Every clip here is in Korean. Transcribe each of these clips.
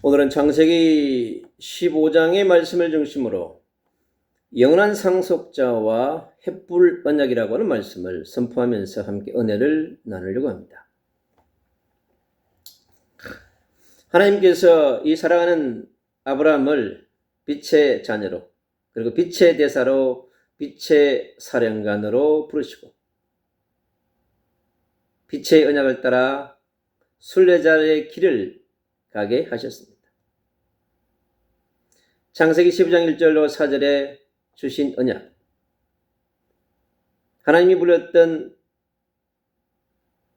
오늘은 창세기 15장의 말씀을 중심으로 영원한 상속자와 횃불 언약이라고 하는 말씀을 선포하면서 함께 은혜를 나누려고 합니다. 하나님께서 이 사랑하는 아브라함을 빛의 자녀로, 그리고 빛의 대사로, 빛의 사령관으로 부르시고 빛의 언약을 따라 순례자의 길을 가게 하셨습니다. 창세기 15장 1절로 4절에 주신 언약, 하나님이 불렀던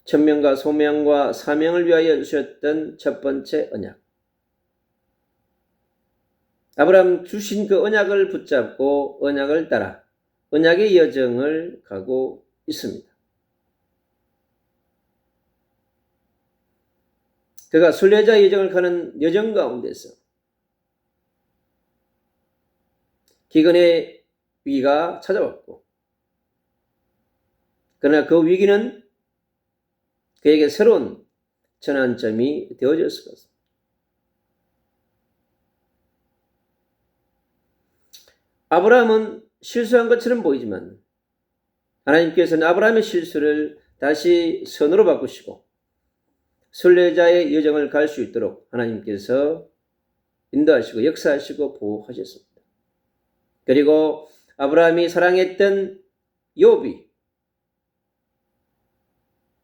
천명과 소명과 사명을 위하여 주셨던 첫 번째 언약, 아브라함 주신 그 언약을 붙잡고 언약을 따라 언약의 여정을 가고 있습니다. 그가 순례자 여정을 가는 여정 가운데서 기근의 위기가 찾아왔고, 그러나 그 위기는 그에게 새로운 전환점이 되어졌을 것입니다. 아브라함은 실수한 것처럼 보이지만 하나님께서는 아브라함의 실수를 다시 선으로 바꾸시고 순례자의 여정을 갈 수 있도록 하나님께서 인도하시고 역사하시고 보호하셨습니다. 그리고 아브라함이 사랑했던 욥이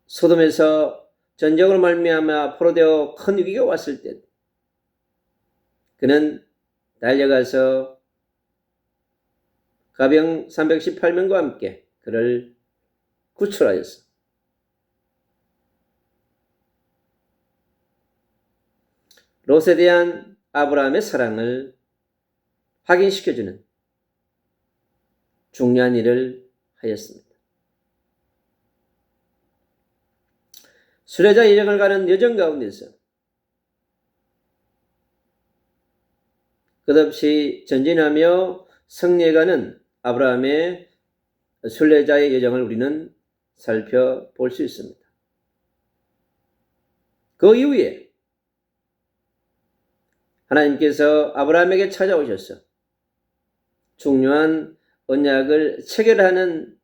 소돔에서 전쟁으로 말미암아 포로되어 큰 위기가 왔을 때 그는 달려가서 가병 318명과 함께 그를 구출하였습니다. 롯에 대한 아브라함의 사랑을 확인시켜주는 중요한 일을 하였습니다. 순례자 여정을 가는 여정 가운데서 끝없이 전진하며 승리해가는 아브라함의 순례자의 여정을 우리는 살펴볼 수 있습니다. 그 이후에 하나님께서 아브라함에게 찾아오셔서 중요한 언약을 체결하는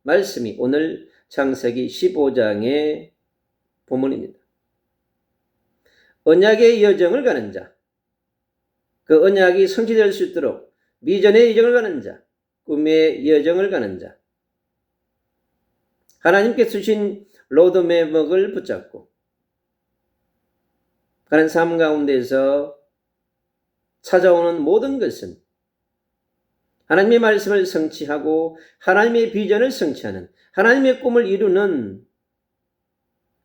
말씀이 오늘 창세기 15장의 본문입니다. 언약의 여정을 가는 자, 그 언약이 성취될 수 있도록 미전의 여정을 가는 자, 꿈의 여정을 가는 자, 하나님께 주신 로드맵을 붙잡고 가는 삶 가운데서 찾아오는 모든 것은 하나님의 말씀을 성취하고 하나님의 비전을 성취하는, 하나님의 꿈을 이루는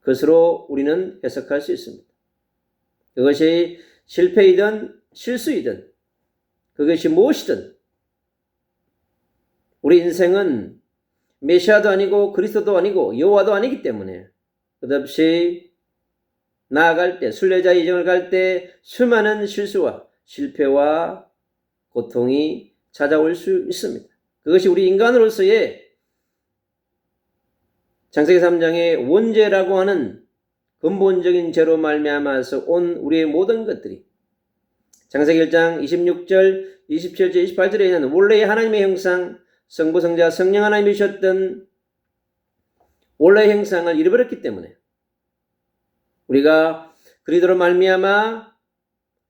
것으로 우리는 해석할 수 있습니다. 그것이 실패이든 실수이든 그것이 무엇이든 우리 인생은 메시아도 아니고 그리스도도 아니고 여호와도 아니기 때문에 끝없이 나아갈 때, 순례자 여정을 갈 때 수많은 실수와 실패와 고통이 찾아올 수 있습니다. 그것이 우리 인간으로서의 창세기 3장의 원죄라고 하는 근본적인 죄로 말미암아서 온 우리의 모든 것들이 창세기 1장 26절, 27절, 28절에 있는 원래의 하나님의 형상, 성부, 성자, 성령 하나님이셨던 원래의 형상을 잃어버렸기 때문에 우리가 그리스도로 말미암아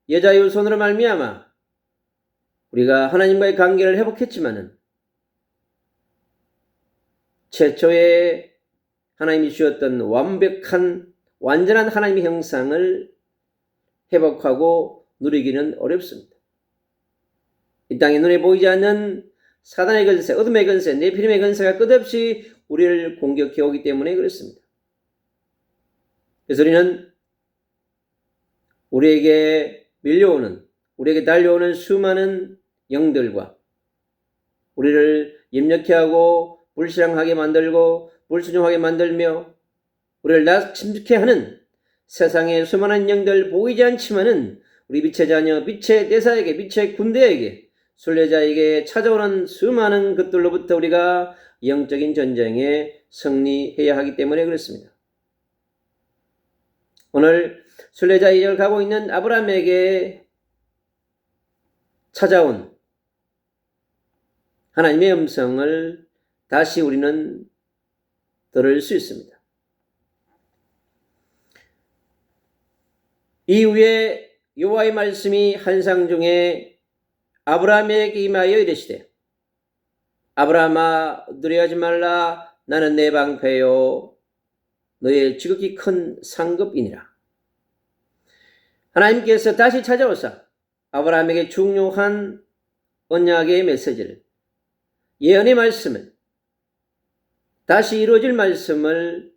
여자의 후손으로 말미암아 우리가 하나님과의 관계를 회복했지만은 최초의 하나님이 주었던 완벽한 완전한 하나님의 형상을 회복하고 누리기는 어렵습니다. 이 땅에 눈에 보이지 않는 사단의 권세, 어둠의 권세, 네피림의 권세가 끝없이 우리를 공격해 오기 때문에 그렇습니다. 그래서 우리는 우리에게 밀려오는, 우리에게 달려오는 수많은 영들과 우리를 염려케 하고 불신앙하게 만들고 불순종하게 만들며 우리를 낙심케 하는 세상의 수많은 영들 보이지 않지만은 우리 빛의 자녀, 빛의 대사에게, 빛의 군대에게, 순례자에게 찾아오는 수많은 것들로부터 우리가 영적인 전쟁에 승리해야 하기 때문에 그렇습니다. 오늘 순례자 이적을 가고 있는 아브라함에게 찾아온 하나님의 음성을 다시 우리는 들을 수 있습니다. 이후에 여호와의 말씀이 환상 중에 아브라함에게 임하여 이르시되 아브라함아 두려워하지 말라 나는 내 방패요 너의 지극히 큰 상급이니라. 하나님께서 다시 찾아오사 아브라함에게 중요한 언약의 메시지를 예언의 말씀을 다시 이루어질 말씀을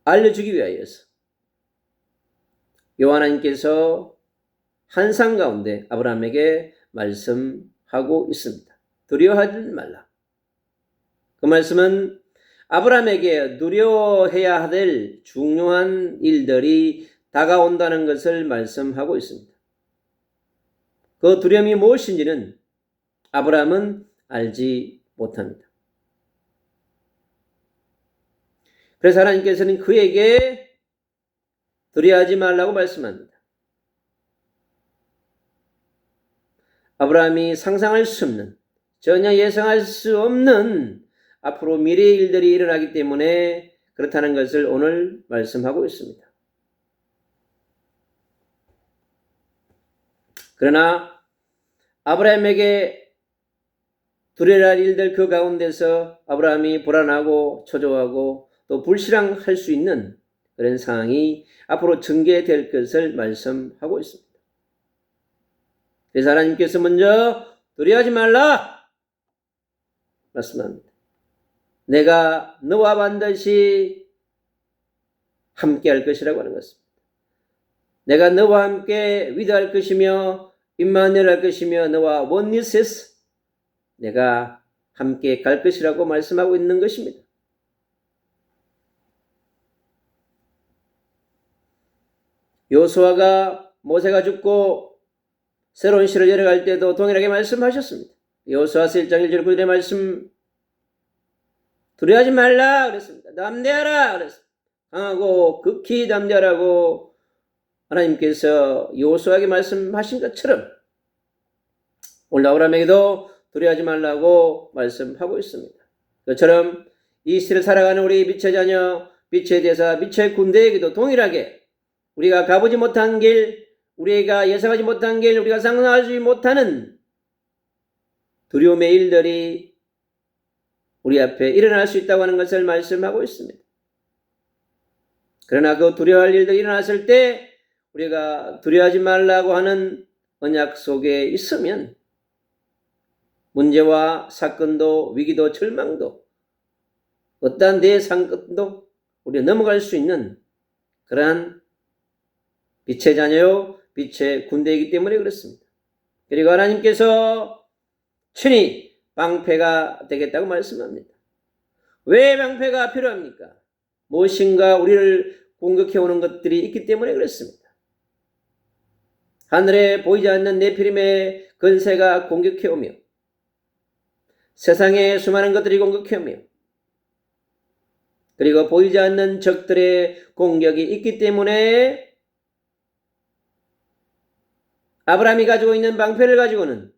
알려주기 위하여서 여호와 하나님께서 환상 가운데 아브라함에게 말씀하고 있습니다. 두려워하지 말라. 그 말씀은 아브라함에게 두려워해야 될 중요한 일들이 다가온다는 것을 말씀하고 있습니다. 그 두려움이 무엇인지는 아브라함은 알지 못합니다. 그래서 하나님께서는 그에게 두려워하지 말라고 말씀합니다. 아브라함이 상상할 수 없는, 전혀 예상할 수 없는 앞으로 미래의 일들이 일어나기 때문에 그렇다는 것을 오늘 말씀하고 있습니다. 그러나 아브라함에게 두려워할 일들 그 가운데서 아브라함이 불안하고 초조하고 또 불신앙할 수 있는 그런 상황이 앞으로 전개될 것을 말씀하고 있습니다. 그래서 하나님께서 먼저 두려워하지 말라 말씀합니다. 내가 너와 반드시 함께할 것이라고 하는 것입니다. 내가 너와 함께 위대할 것이며 임마누엘 할 것이며 너와 원리세스 내가 함께 갈 것이라고 말씀하고 있는 것입니다. 여호수아가 모세가 죽고 새로운 시를 열어갈 때도 동일하게 말씀하셨습니다. 여호수아서 1장 1절 9절의 말씀 두려워하지 말라 그랬습니다. 담대하라 그랬습니다. 강하고 극히 담대하라고 하나님께서 여호수아에게 말씀하신 것처럼 오늘 아브라함에게도 두려워하지 말라고 말씀하고 있습니다. 그처럼 이 시를 살아가는 우리 빛의 자녀, 빛의 대사, 빛의 군대에게도 동일하게 우리가 가보지 못한 길, 우리가 예상하지 못한 길, 우리가 상상하지 못하는 두려움의 일들이 우리 앞에 일어날 수 있다고 하는 것을 말씀하고 있습니다. 그러나 그 두려워할 일들이 일어났을 때 우리가 두려워하지 말라고 하는 언약 속에 있으면 문제와 사건도 위기도 절망도 어떠한 대상권도 우리가 넘어갈 수 있는 그러한 빛의 자녀요 빛의 군대이기 때문에 그렇습니다. 그리고 하나님께서 친히 방패가 되겠다고 말씀합니다. 왜 방패가 필요합니까? 무엇인가 우리를 공격해오는 것들이 있기 때문에 그렇습니다. 하늘에 보이지 않는 네피림의 권세가 공격해오며 세상에 수많은 것들이 공격해오며 그리고 보이지 않는 적들의 공격이 있기 때문에 아브라함이 가지고 있는 방패를 가지고는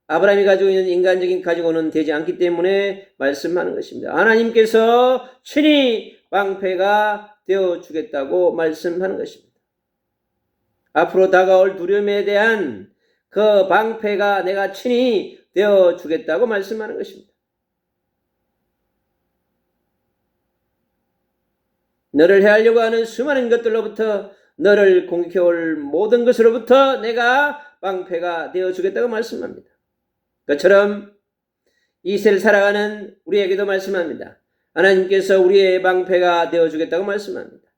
아브라함이 가지고 있는 인간적인 가지고는 되지 않기 때문에 말씀하는 것입니다. 하나님께서 친히 방패가 되어주겠다고 말씀하는 것입니다. 앞으로 다가올 두려움에 대한 그 방패가 내가 친히 되어주겠다고 말씀하는 것입니다. 너를 해하려고 하는 수많은 것들로부터 너를 공격해올 모든 것으로부터 내가 방패가 되어주겠다고 말씀합니다. 그처럼 이 세를 살아가는 우리에게도 말씀합니다. 하나님께서 우리의 방패가 되어주겠다고 말씀합니다.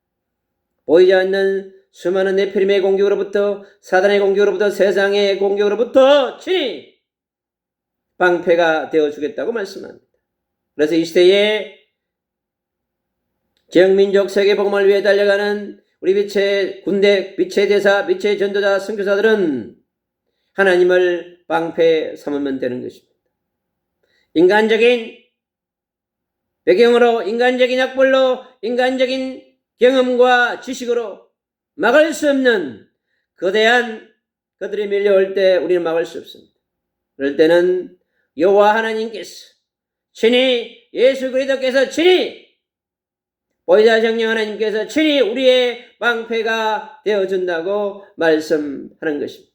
보이지 않는 수많은 네피림의 공격으로부터 사단의 공격으로부터 세상의 공격으로부터 친히 방패가 되어주겠다고 말씀합니다. 그래서 이 시대에 지역민족 세계복음을 위해 달려가는 우리 빛의 군대, 빛의 대사, 빛의 전도자, 선교사들은 하나님을 방패 삼으면 되는 것입니다. 인간적인 배경으로, 인간적인 약불로, 인간적인 경험과 지식으로 막을 수 없는 거대한 그들이 밀려올 때 우리는 막을 수 없습니다. 그럴 때는 여호와 하나님께서 친히 예수 그리스도께서 친히 보혜사 성령 하나님께서 친히 우리의 방패가 되어준다고 말씀하는 것입니다.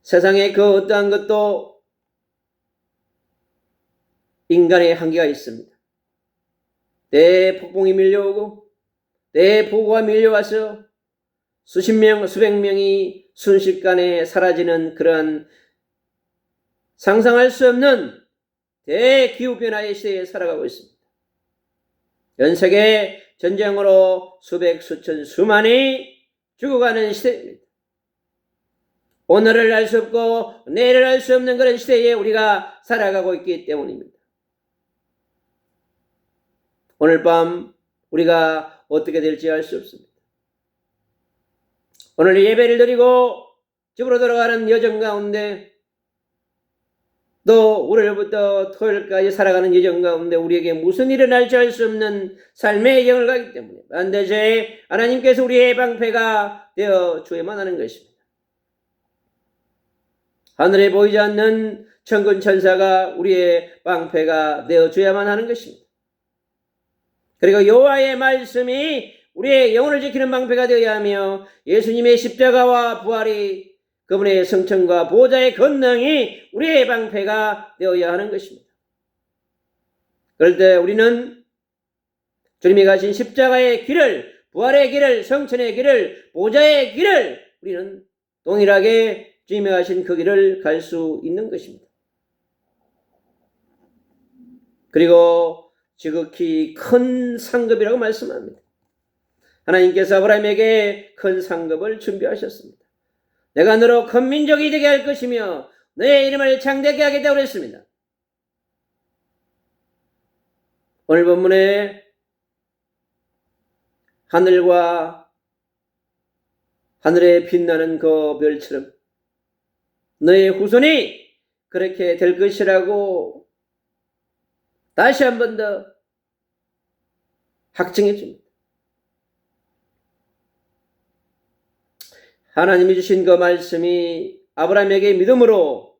세상에 그 어떠한 것도 인간의 한계가 있습니다. 대폭풍이 밀려오고 대폭우가 밀려와서 수십 명, 수백 명이 순식간에 사라지는 그러한 상상할 수 없는 대기후변화의 시대에 살아가고 있습니다. 전 세계 전쟁으로 수백, 수천, 수만이 죽어가는 시대입니다. 오늘을 알 수 없고 내일을 알 수 없는 그런 시대에 우리가 살아가고 있기 때문입니다. 오늘 밤 우리가 어떻게 될지 알 수 없습니다. 오늘 예배를 드리고 집으로 돌아가는 여정 가운데 또 월요일부터 토요일까지 살아가는 여정 가운데 우리에게 무슨 일이 날지 알 수 없는 삶의 여정을 가기 때문에 반드시 하나님께서 우리의 방패가 되어 주어야만 하는 것입니다. 하늘에 보이지 않는 천군 천사가 우리의 방패가 되어 주어야만 하는 것입니다. 그리고 여호와의 말씀이 우리의 영혼을 지키는 방패가 되어야 하며 예수님의 십자가와 부활이 그분의 성천과 보좌의 권능이 우리의 방패가 되어야 하는 것입니다. 그럴 때 우리는 주님이 가신 십자가의 길을, 부활의 길을, 성천의 길을, 보좌의 길을 우리는 동일하게 주님이 가신 그 길을 갈 수 있는 것입니다. 그리고 지극히 큰 상급이라고 말씀합니다. 하나님께서 아브라함에게 큰 상급을 준비하셨습니다. 내가 너로 큰 민족이 되게 할 것이며 너의 이름을 창대하게 하겠다고 그랬습니다. 오늘 본문에 하늘과 하늘에 빛나는 그 별처럼 너의 후손이 그렇게 될 것이라고 다시 한 번 더 확증해 줍니다. 하나님이 주신 그 말씀이 아브라함에게 믿음으로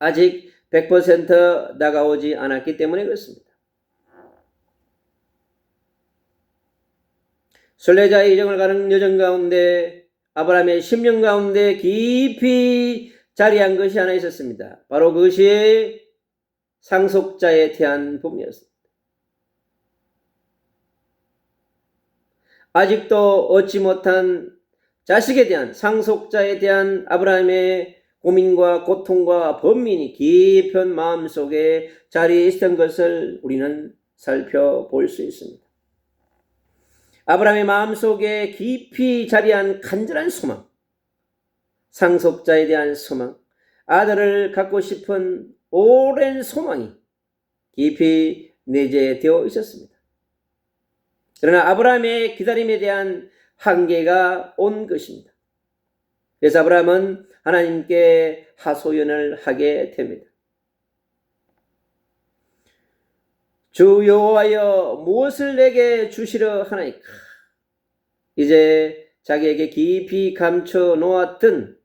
아직 100% 다가오지 않았기 때문에 그렇습니다. 순례자의 여정을 가는 여정 가운데 아브라함의 심령 가운데 깊이 자리한 것이 하나 있었습니다. 바로 그것이 상속자에 대한 부분이었습니다. 아직도 얻지 못한 자식에 대한 상속자에 대한 아브라함의 고민과 고통과 번민이 깊은 마음속에 자리에 있었던 것을 우리는 살펴볼 수 있습니다. 아브라함의 마음속에 깊이 자리한 간절한 소망, 상속자에 대한 소망, 아들을 갖고 싶은 오랜 소망이 깊이 내재되어 있었습니다. 그러나 아브라함의 기다림에 대한 한계가 온 것입니다. 그래서 아브라함은 하나님께 하소연을 하게 됩니다. 주 여호와여 무엇을 내게 주시려 하나이까? 이제 자기에게 깊이 감춰 놓았던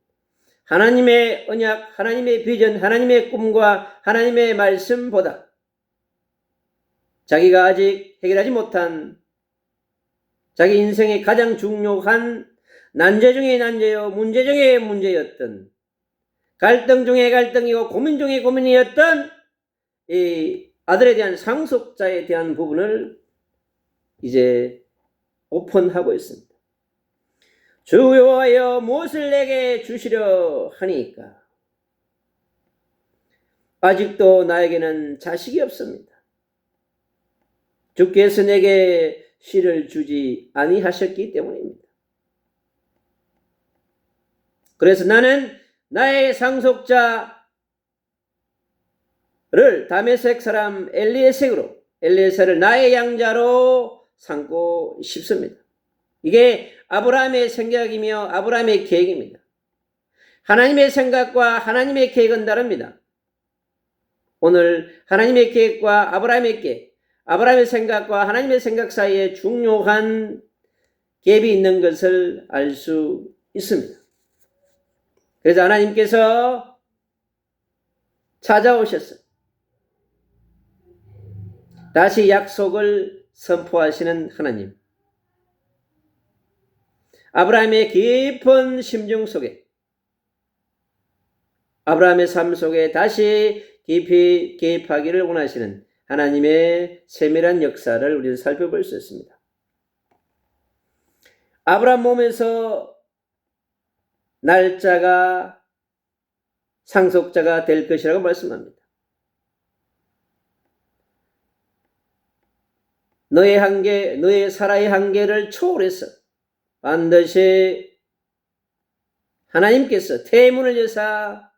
하나님의 언약, 하나님의 비전, 하나님의 꿈과 하나님의 말씀보다 자기가 아직 해결하지 못한 자기 인생의 가장 중요한 난제 중의 난제요, 문제 중의 문제였던, 갈등 중의 갈등이고 고민 중의 고민이었던 이 아들에 대한 상속자에 대한 부분을 이제 오픈하고 있습니다. 주 여호와여 무엇을 내게 주시려 하니까? 아직도 나에게는 자식이 없습니다. 주께서 내게 씨를 주지 아니하셨기 때문입니다. 그래서 나는 나의 상속자를 다메섹 사람 엘리에셀을 나의 양자로 삼고 싶습니다. 이게 아브라함의 생각이며 아브라함의 계획입니다. 하나님의 생각과 하나님의 계획은 다릅니다. 오늘 하나님의 계획과 아브라함의 계획, 아브라함의 생각과 하나님의 생각 사이에 중요한 갭이 있는 것을 알 수 있습니다. 그래서 하나님께서 찾아오셨어요. 다시 약속을 선포하시는 하나님. 아브라함의 깊은 심중 속에, 아브라함의 삶 속에 다시 깊이 개입하기를 원하시는 하나님의 세밀한 역사를 우리는 살펴볼 수 있습니다. 아브라함 몸에서 날짜가 상속자가 될 것이라고 말씀합니다. 너의 한계, 너의 사라의 한계를 초월해서 반드시 하나님께서 태문을 여사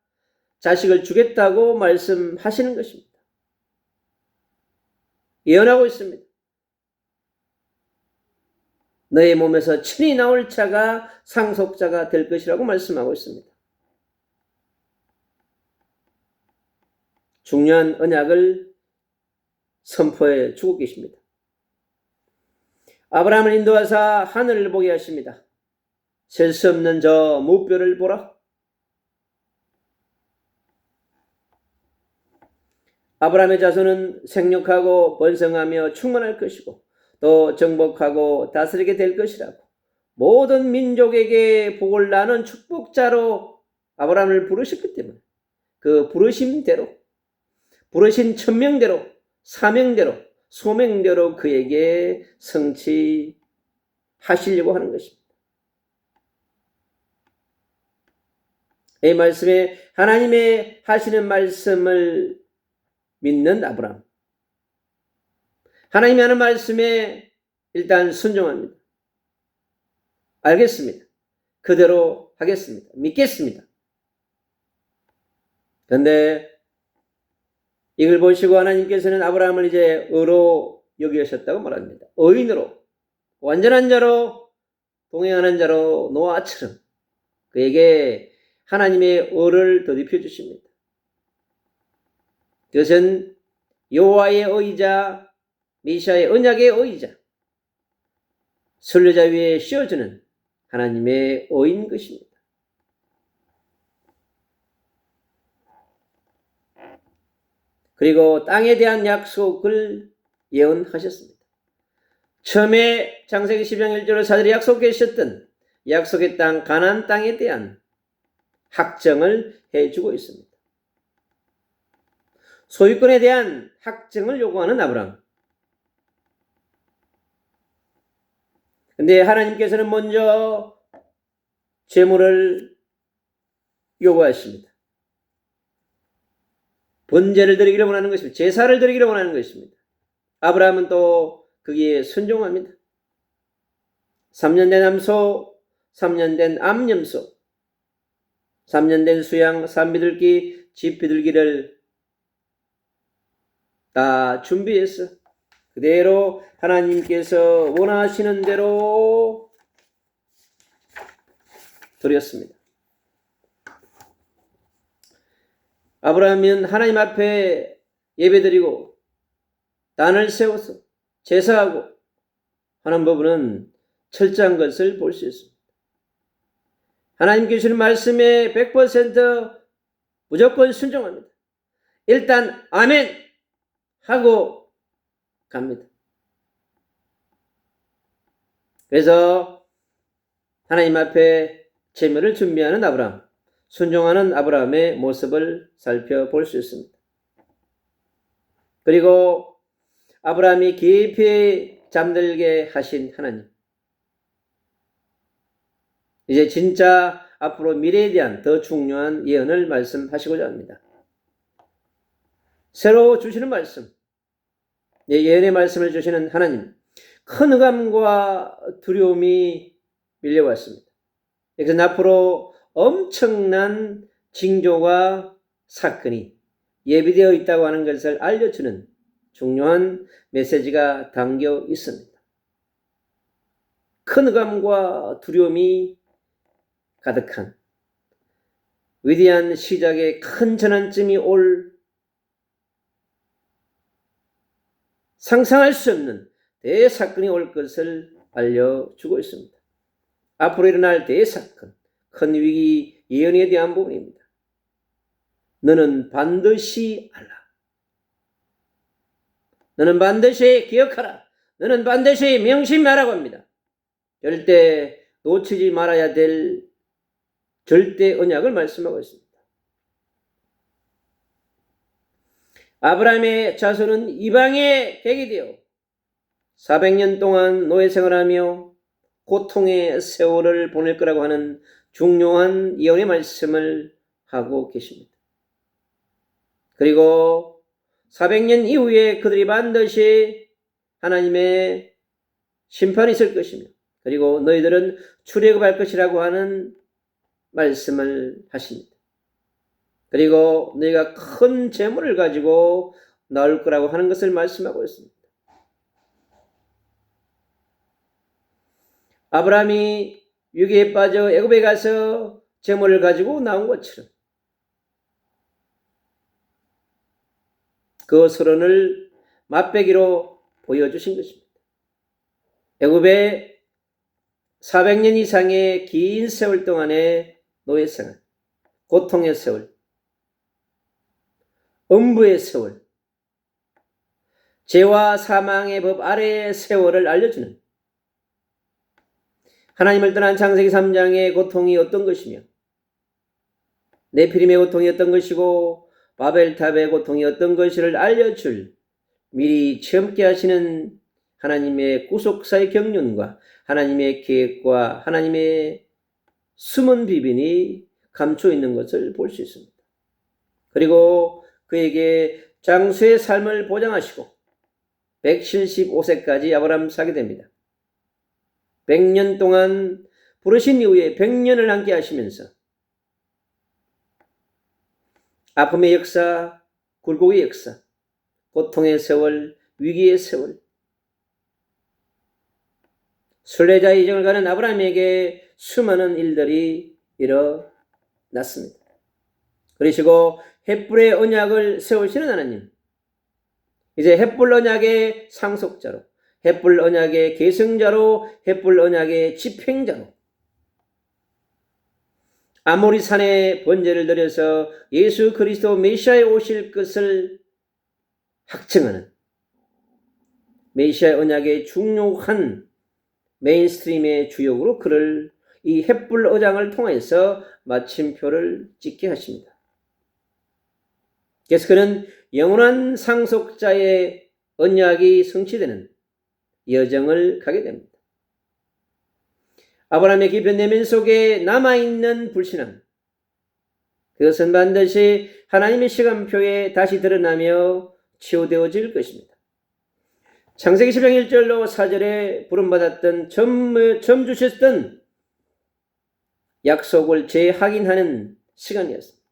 자식을 주겠다고 말씀하시는 것입니다. 예언하고 있습니다. 너의 몸에서 친히 나올 자가 상속자가 될 것이라고 말씀하고 있습니다. 중요한 언약을 선포해 주고 계십니다. 아브라함을 인도하사 하늘을 보게 하십니다. 셀 수 없는 저 무뼈를 보라. 아브라함의 자손은 생육하고 번성하며 충만할 것이고 또 정복하고 다스리게 될 것이라고 모든 민족에게 복을 나는 축복자로 아브라함을 부르셨기 때문에 그 부르심대로, 부르신 천명대로, 사명대로, 소명대로 그에게 성취하시려고 하는 것입니다. 이 말씀에 하나님의 하시는 말씀을 믿는 아브라함. 하나님이 하는 말씀에 일단 순종합니다. 알겠습니다. 그대로 하겠습니다. 믿겠습니다. 그런데 이걸 보시고 하나님께서는 아브라함을 이제 의로 여기셨다고 말합니다. 의인으로, 완전한 자로, 동행하는 자로 노아처럼 그에게 하나님의 의를 덧입혀 주십니다. 그것은 여호와의 의이자 메시아의 언약의 의이자 순례자 위에 씌워주는 하나님의 의인 것입니다. 그리고 땅에 대한 약속을 예언하셨습니다. 처음에 창세기 10장 1절로 사절이 약속하셨던 약속의 땅 가나안 땅에 대한 확정을 해주고 있습니다. 소유권에 대한 확정을 요구하는 아브라함. 근데 하나님께서는 먼저 제물을 요구하십니다. 번제를 드리기를 원하는 것입니다. 제사를 드리기를 원하는 것입니다. 아브라함은 또 거기에 순종합니다. 3년 된 암소, 3년 된 암염소, 3년 된 수양, 산비둘기, 집비둘기를 다 준비해서 그대로 하나님께서 원하시는 대로 드렸습니다. 아브라함은 하나님 앞에 예배드리고 단을 세워서 제사하고 하는 부분은 철저한 것을 볼 수 있습니다. 하나님께 주시는 말씀에 100% 무조건 순종합니다. 일단 아멘 하고 갑니다. 그래서 하나님 앞에 제물을 준비하는 아브라함, 순종하는 아브라함의 모습을 살펴볼 수 있습니다. 그리고 아브라함이 깊이 잠들게 하신 하나님. 이제 진짜 앞으로 미래에 대한 더 중요한 예언을 말씀하시고자 합니다. 새로 주시는 말씀, 예언의 말씀을 주시는 하나님. 큰 흑암과 두려움이 밀려왔습니다. 그래서 앞으로 엄청난 징조와 사건이 예비되어 있다고 하는 것을 알려주는 중요한 메시지가 담겨 있습니다. 큰 흑암과 두려움이 가득한 위대한 시작의 큰 전환점이 올 상상할 수 없는 대사건이 올 것을 알려주고 있습니다. 앞으로 일어날 대사건, 큰 위기 예언에 대한 부분입니다. 너는 반드시 알라. 너는 반드시 기억하라. 너는 반드시 명심하라고 합니다. 절대 놓치지 말아야 될 절대 언약을 말씀하고 있습니다. 아브라함의 자손은 이방에 객이 되어 400년 동안 노예 생활하며 고통의 세월을 보낼 거라고 하는 중요한 예언의 말씀을 하고 계십니다. 그리고 400년 이후에 그들이 반드시 하나님의 심판이 있을 것이며, 그리고 너희들은 출애굽할 것이라고 하는 말씀을 하십니다. 그리고 너희가 큰 재물을 가지고 나올 거라고 하는 것을 말씀하고 있습니다. 아브라함이 위기에 빠져 애굽에 가서 재물을 가지고 나온 것처럼 그 서론을 맛배기로 보여주신 것입니다. 애굽에 400년 이상의 긴 세월 동안의 노예생활, 고통의 세월, 음부의 세월, 죄와 사망의 법 아래의 세월을 알려주는 하나님을 떠난 창세기 3장의 고통이 어떤 것이며, 네피림의 고통이 어떤 것이고 바벨탑의 고통이 어떤 것을 알려줄 미리 체험케 하시는 하나님의 구속사의 경륜과 하나님의 계획과 하나님의 숨은 비밀이 감춰 있는 것을 볼 수 있습니다. 그리고 그에게 장수의 삶을 보장하시고 175세까지 아브라함 살게 됩니다. 100년 동안 부르신 이후에 100년을 함께 하시면서 아픔의 역사, 굴곡의 역사, 고통의 세월, 위기의 세월, 순례자의 이정을 가는 아브라함에게 수많은 일들이 일어났습니다. 그러시고 헷불의 언약을 세우시는 하나님, 이제 헷불 언약의 상속자로, 헷불 언약의 계승자로, 헷불 언약의 집행자로 아모리산에 번제를 드려서 예수 그리스도 메시아에 오실 것을 확증하는 메시아 언약의 중요한 메인스트림의 주역으로 그를 이 헷불 언약을 통해서 마침표를 찍게 하십니다. 그래서 그는 영원한 상속자의 언약이 성취되는 여정을 가게 됩니다. 아브라함의 깊은 내면 속에 남아있는 불신앙, 그것은 반드시 하나님의 시간표에 다시 드러나며 치유되어질 것입니다. 창세기 10장 1절로 4절에 부름받았던 처음 주셨던 약속을 재확인하는 시간이었습니다.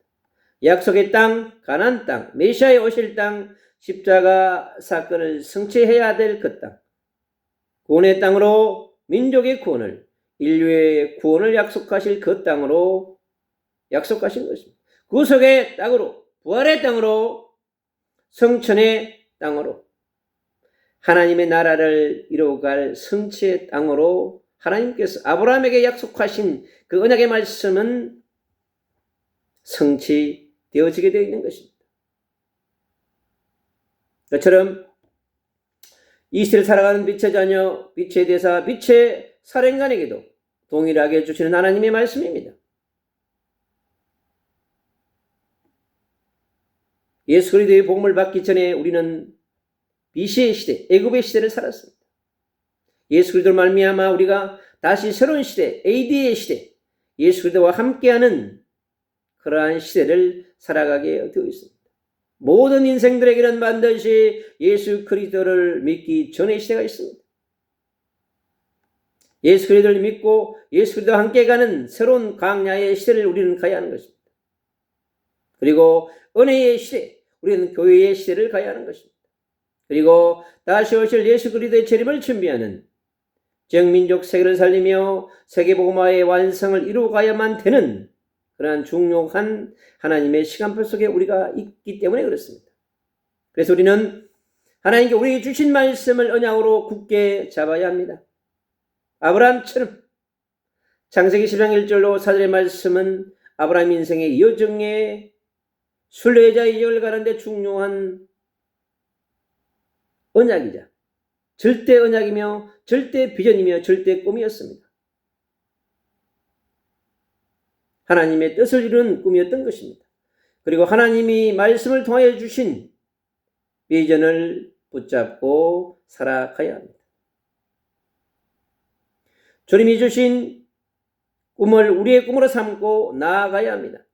약속의 땅, 가나안 땅, 메시아에 오실 땅, 십자가 사건을 성취해야 될 그 땅, 구원의 땅으로 민족의 구원을, 인류의 구원을 약속하실 그 땅으로 약속하신 것입니다. 구속의 땅으로, 부활의 땅으로, 성천의 땅으로, 하나님의 나라를 이루어갈 성취의 땅으로 하나님께서 아브라함에게 약속하신 그 언약의 말씀은 성취되어지게 되어 있는 것입니다. 그처럼 이 시대를 살아가는 빛의 자녀, 빛의 대사, 빛의 사령관에게도 동일하게 주시는 하나님의 말씀입니다. 예수 그리스도의 복음을 받기 전에 우리는 비시의 시대, 애굽의 시대를 살았습니다. 예수 그리스도로 말미암아 우리가 다시 새로운 시대, AD의 시대, 예수 그리스도와 함께하는 그러한 시대를 살아가게 되어 있습니다. 모든 인생들에게는 반드시 예수 그리스도를 믿기 전의 시대가 있습니다. 예수 그리스도를 믿고 예수 그리스도와 함께 가는 새로운 광야의 시대를 우리는 가야 하는 것입니다. 그리고 은혜의 시대, 우리는 교회의 시대를 가야 하는 것입니다. 그리고 다시 오실 예수 그리스도의 재림을 준비하는 정민족 세계를 살리며 세계복음화의 완성을 이루어가야만 되는 그러한 중요한 하나님의 시간표 속에 우리가 있기 때문에 그렇습니다. 그래서 우리는 하나님께 우리에게 주신 말씀을 언약으로 굳게 잡아야 합니다. 아브라함처럼. 창세기 10장 1절로 4절의 말씀은 아브라함 인생의 여정에 순례자의 여정을 가는데 중요한 언약이자 절대 언약이며 절대 비전이며 절대 꿈이었습니다. 하나님의 뜻을 이루는 꿈이었던 것입니다. 그리고 하나님이 말씀을 통하여 주신 비전을 붙잡고 살아가야 합니다. 주님이 주신 꿈을 우리의 꿈으로 삼고 나아가야 합니다.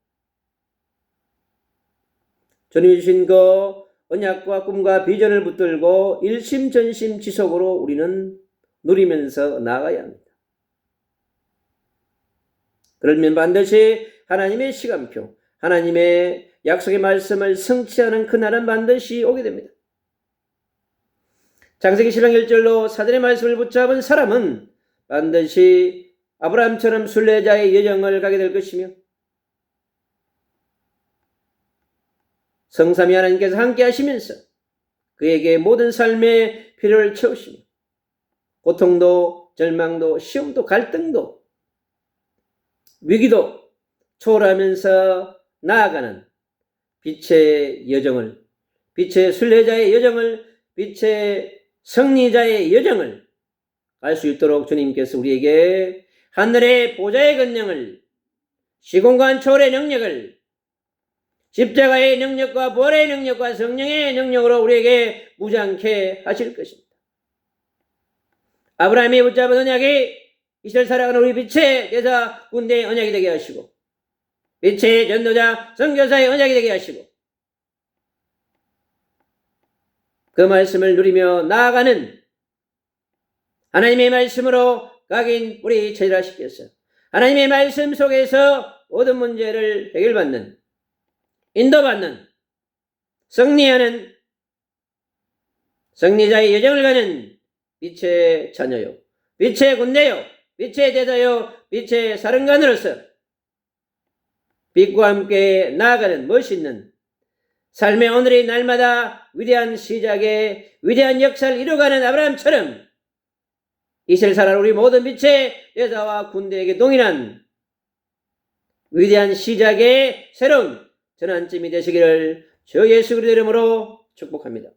주님이 주신 그 언약과 꿈과 비전을 붙들고 일심전심 지속으로 우리는 누리면서 나아가야 합니다. 그러면 반드시 하나님의 시간표, 하나님의 약속의 말씀을 성취하는 그날은 반드시 오게 됩니다. 창세기 10장 1절로 4절의 말씀을 붙잡은 사람은 반드시 아브라함처럼 순례자의 여정을 가게 될 것이며 성삼위 하나님께서 함께 하시면서 그에게 모든 삶의 필요를 채우시며 고통도 절망도 시험도 갈등도 위기도 초월하면서 나아가는 빛의 여정을, 빛의 순례자의 여정을, 빛의 승리자의 여정을 갈 수 있도록 주님께서 우리에게 하늘의 보좌의 권능을, 시공간 초월의 능력을, 십자가의 능력과 부활의 능력과 성령의 능력으로 우리에게 무장케 하실 것입니다. 아브라함이 붙잡은 언약이 이스라엘 살아가는 우리 빛의 대사 군대의 언약이 되게 하시고 빛의 전도자 선교사의 언약이 되게 하시고 그 말씀을 누리며 나아가는 하나님의 말씀으로 각인 우리 체질화시켜서 하나님의 말씀 속에서 모든 문제를 해결받는, 인도받는, 승리하는 승리자의 여정을 가는 빛의 자녀요, 빛의 군대요, 빛의 대자요, 빛의 사령관으로서 빛과 함께 나아가는 멋있는 삶의 오늘의 날마다 위대한 시작에 위대한 역사를 이루어가는 아브라함처럼 이스라엘 살아가는 우리 모든 빛의 여자와 군대에게 동일한 위대한 시작의 새로운 전환점이 되시기를 주 예수 그리스도의 이름으로 축복합니다.